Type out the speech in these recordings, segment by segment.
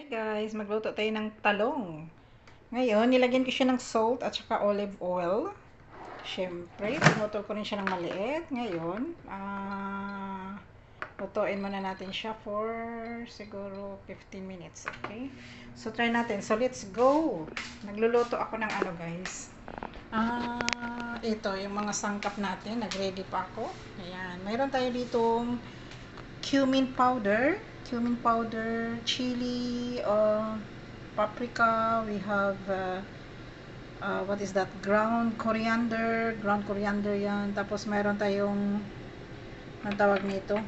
Hi guys, magluto tayo ng talong. Ngayon, nilagyan ko siya ng salt at saka olive oil. Siyempre, pinutol ko rin siya ng maliit. Ngayon, lutuin muna natin siya for siguro 15 minutes, okay? So, try natin. So, let's go! Nagluluto ako ng ano guys. Ito, yung mga sangkap natin. Nag-ready pa ako. Ayan. Mayroon tayo ditong cumin powder, chili, paprika. We have what is that? Ground coriander yan. Tapos mayroon tayong ang tawag nito,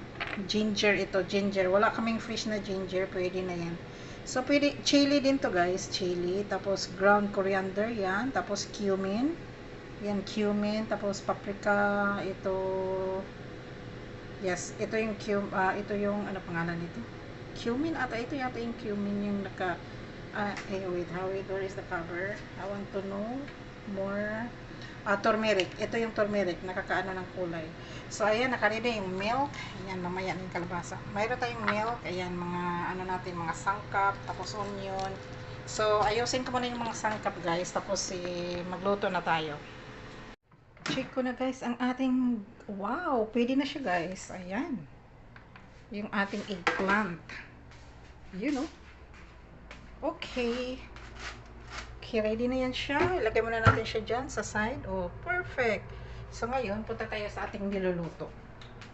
ginger. Ito, ginger. Wala kaming fresh na ginger, pwede na yan. So, pwede, chili din to guys, chili. Tapos ground coriander yan. Tapos cumin. Yan, cumin. Tapos paprika. Ito, yes, ito yung ito yung ano pangalan nito? Cumin ata, ito yata yung cumin yung naka wait, where is the cover? I want to know more. Turmeric. Ito yung turmeric, nakakaano ng kulay. So, ayan, nakaredy yung milk. Ayan, mamaya ng kalabasa. Mayroon tayong milk. Ayan, mga ano natin, mga sangkap, tapos onion. So, ayusin ko muna yung mga sangkap, guys. Tapos, magluto na tayo. Check ko na, guys, ang ating, wow, pwede na siya, guys. Ayan. Yung ating eggplant. You know. Okay. Okay, ready na yan siya. Ilagay muna natin siya dyan sa side. Oh, perfect. So, ngayon, punta tayo sa ating niluluto.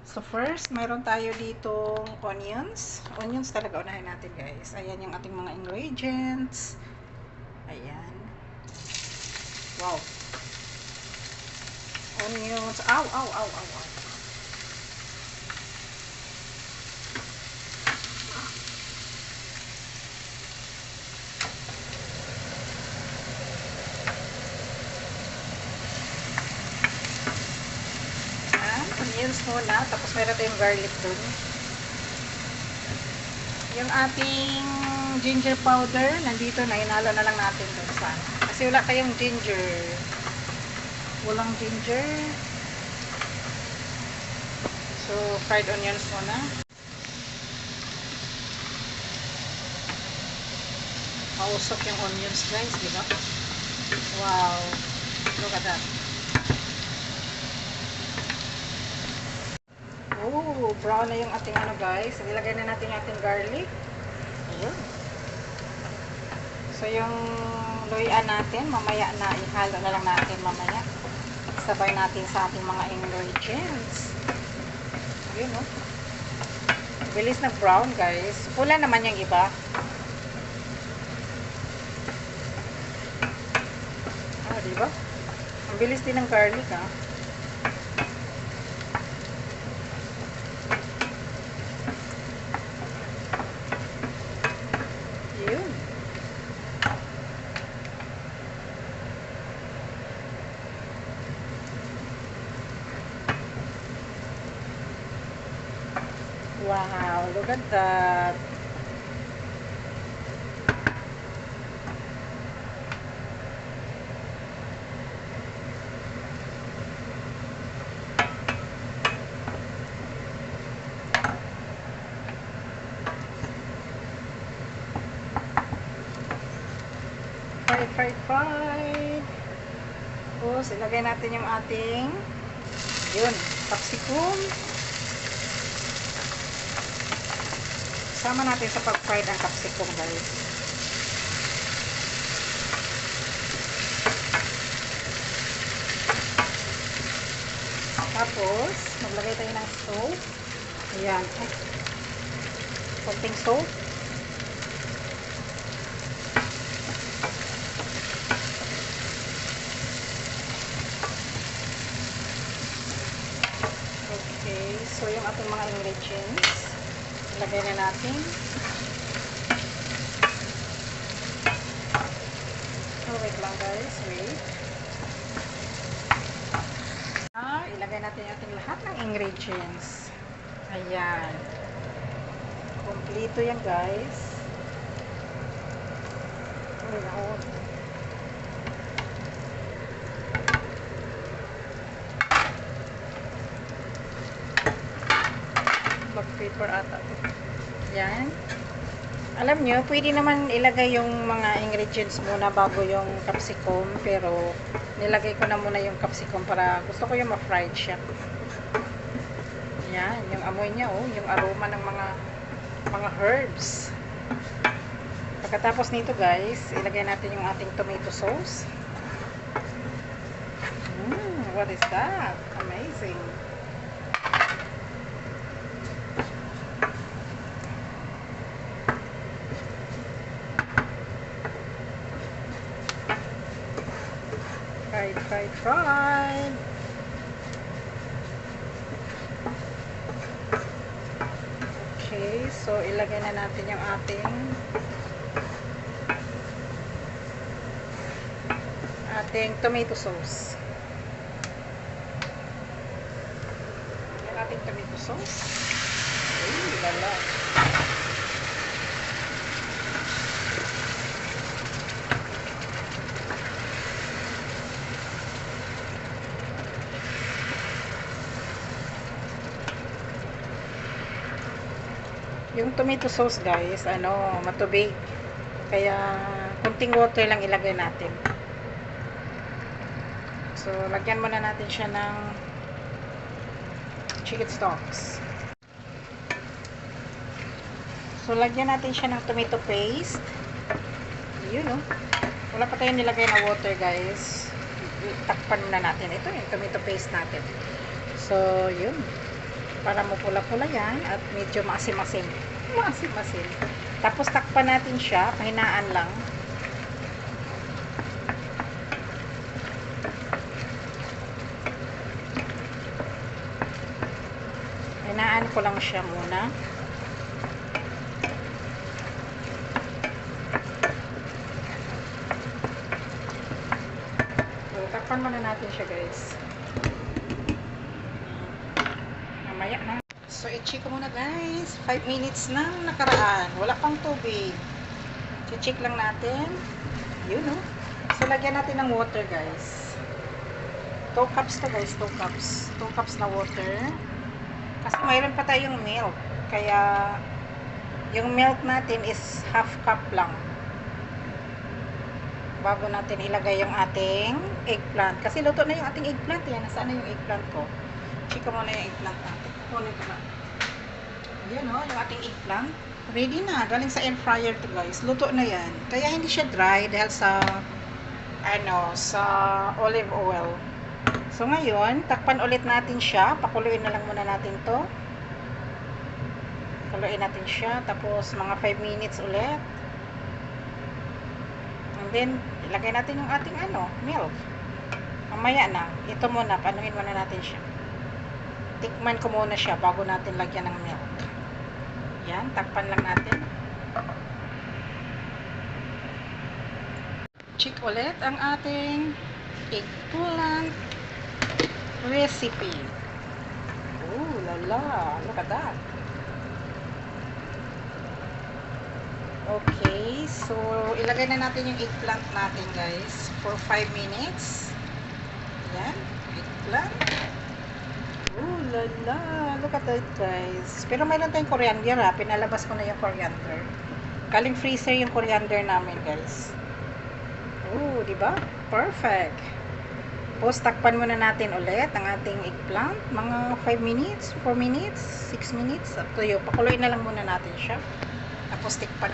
So, first, mayroon tayo ditong onions. Onions talaga unahin natin, guys. Ayan yung ating mga ingredients. Ayan. Wow. Onions. Ow, ow, ow, ow, ow. Onions muna, tapos meron tayong garlic dun. Yung ating ginger powder, nandito na, inalo na lang natin dun sa. Kasi wala tayong ginger. Walang ginger. So, fried onions muna. Mausok yung onions, guys, di ba? Wow. Look at that. Oh, brown na yung ating ano guys. Ilagay na natin yung ating garlic. Ayun. So yung luyan natin, mamaya na ihalo na lang natin mamaya. Sabay natin sa ating mga ingredients. Ayun oh. Bilis na brown guys. Pula naman yung iba. Diba? Ang bilis din ng garlic Yun. Wow, look at that. Fried. Tapos, ilagay natin yung ating yun, capsicum. Sama natin sa pag-fried ang capsicum, guys. Tapos, maglagay tayo ng salt. Ayan. Konting salt. Okay. So, yung ating mga ingredients, ilagay na natin. Oh, wait lang guys. Wait. Ilagay natin yung ating lahat ng ingredients. Ayan. Kompleto yan guys. Uy, ako. Black paper ata. Yan. Alam nyo, pwede naman ilagay yung mga ingredients muna bago yung capsicum, pero nilagay ko na muna yung capsicum para gusto ko yung ma-fried siya. Yan, yung amoy niya, oh, yung aroma ng mga herbs. Pagkatapos nito, guys, ilagay natin yung ating tomato sauce. What is that? Amazing. Fried. Okay, so ilagay na natin yung ating tomato sauce. Yung ating tomato sauce. Ay, lala. Yung tomato sauce, guys, matubig. Kaya kunting water lang ilagay natin. So, lagyan muna natin siya ng chicken stocks. So, lagyan natin siya ng tomato paste. Yun, oh. Wala pa tayong nilagay na water, guys. Takpan muna natin. Ito yung tomato paste natin. So, yun. Para mapula-pula yan at medyo maasim-asim. Maasim-asim. Tapos takpan natin siya, pahinaan lang. Pahinaan ko lang siya muna. So, takpan muna natin siya, guys. Mamaya na. So, i-check ko muna, guys. 5 minutes nang nakaraan. Wala pang tubig. I-check lang natin. Yun, no? So, lagyan natin ng water, guys. 2 cups to, guys. 2 cups. 2 cups na water. Kasi mayroon pa tayong milk. Kaya, yung milk natin is half cup lang. Bago natin ilagay yung ating eggplant. Kasi luto na yung ating eggplant. Yan, nasaan na yung eggplant ko? Check ko muna yung eggplant natin. Kunin ko na. Yan, o, yung ating eggplant. Ready na. Galing sa air fryer to, guys. Luto na yan. Kaya hindi siya dry dahil sa sa olive oil. So, ngayon, takpan ulit natin siya. Pakuluin na lang muna natin to. Pakuluin natin siya. Tapos, mga 5 minutes ulit. And then, ilagay natin yung ating milk. Mamaya na. Ito muna. Panuin muna natin siya. Tikman ko muna siya bago natin lagyan ng milk. Yan, takpan lang natin. Check ulit ang ating eggplant recipe. Oh, lala. Look at that. Okay, so ilagay na natin yung eggplant natin, guys, for 5 minutes. Yan, eggplant. Oh, lala. Look at that, guys. Pero mayroon tayong coriander, ha. Pinalabas ko na yung coriander. Galing freezer yung coriander namin, guys. Oh, diba? Perfect. Tapos, takpan muna natin ulit ang ating eggplant. Mga 5 minutes, 4 minutes, 6 minutes. Up to you. Pakuluin na lang muna natin siya. Tapos, tikman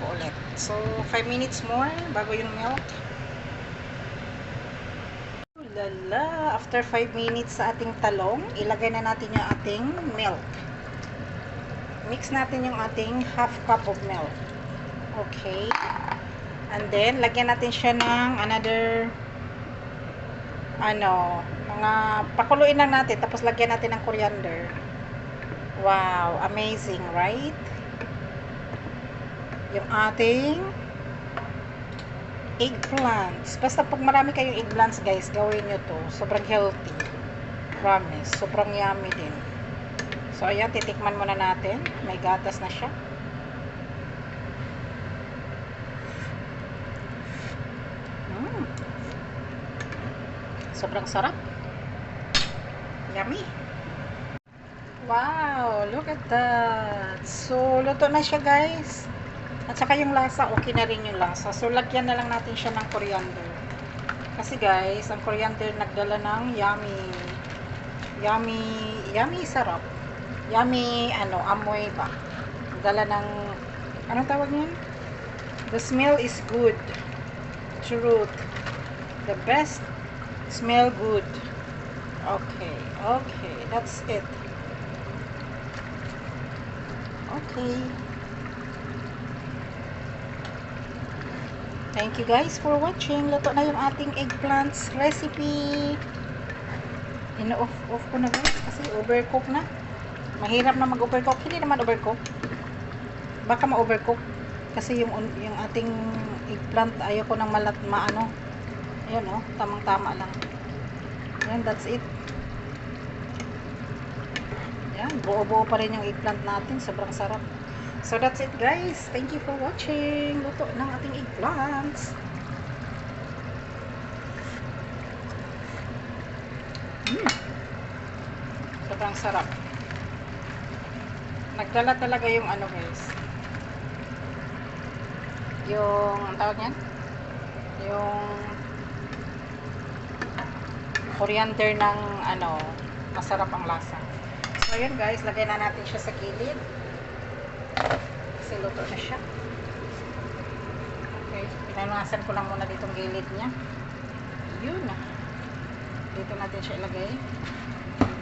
ko ulit. So, 5 minutes more bago yung milk. Lala, after 5 minutes sa ating talong, ilagay na natin yung ating milk. Mix natin yung ating half cup of milk. Okay. And then, lagyan natin siya ng another, mga pakuluin lang natin, tapos lagyan natin ng coriander. Wow, amazing, right? Yung ating eggplants. Basta pag marami kayong eggplants, guys, gawin nyo to. Sobrang healthy. Promise. Sobrang yummy din. So, ayan, titikman muna natin. May gatas na siya. Sobrang sarap. Yummy. Wow, look at that. So, luto na siya, guys. At saka yung lasa, okay na rin yung lasa. So, lagyan na lang natin siya ng coriander. Kasi, guys, ang coriander nagdala ng yummy. Yummy, yummy sarap. Yummy, amoy ba? Nagdala ng, anong tawag niyan? The smell is good. Truth. The best smell good. Okay, okay. That's it. Okay. Thank you guys for watching. Luto na yung ating eggplants recipe. Ino-off ko na guys kasi overcook na. Mahirap na mag-overcook. Hindi naman overcook. Baka ma-overcook kasi yung ating eggplant ayoko nang maano. Ayun oh, tamang-tama lang. Ayan, that's it. Yan, buo-buo pa rin yung eggplant natin. Sobrang sarap. So, that's it guys. Thank you for watching. Luto ng ating eggplants. Sobrang sarap. Nagdala talaga yung guys. Yung, ang tawag niyan? Yung coriander ng masarap ang lasa. So, ayan guys, lagay na natin siya sa gilid. Kasi luto na siya. Okay, pinanasan ko lang muna ditong gilid niya. Yun na. Dito natin siya ilagay.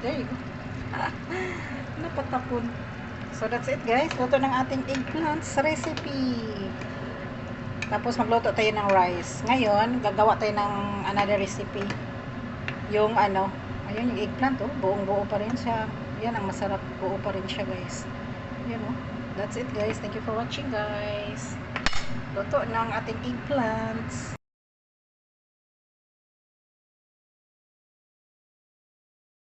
There you go. Napatapon. So, that's it guys. Luto ng ating eggplants recipe. Tapos, magluto tayo ng rice. Ngayon, gagawa tayo ng another recipe. Yung ayun yung eggplant oh, buong-buo pa rin siya. Yan ang masarap, buo pa rin siya guys. Yan oh. That's it guys. Thank you for watching guys. Luto ng ating eggplants.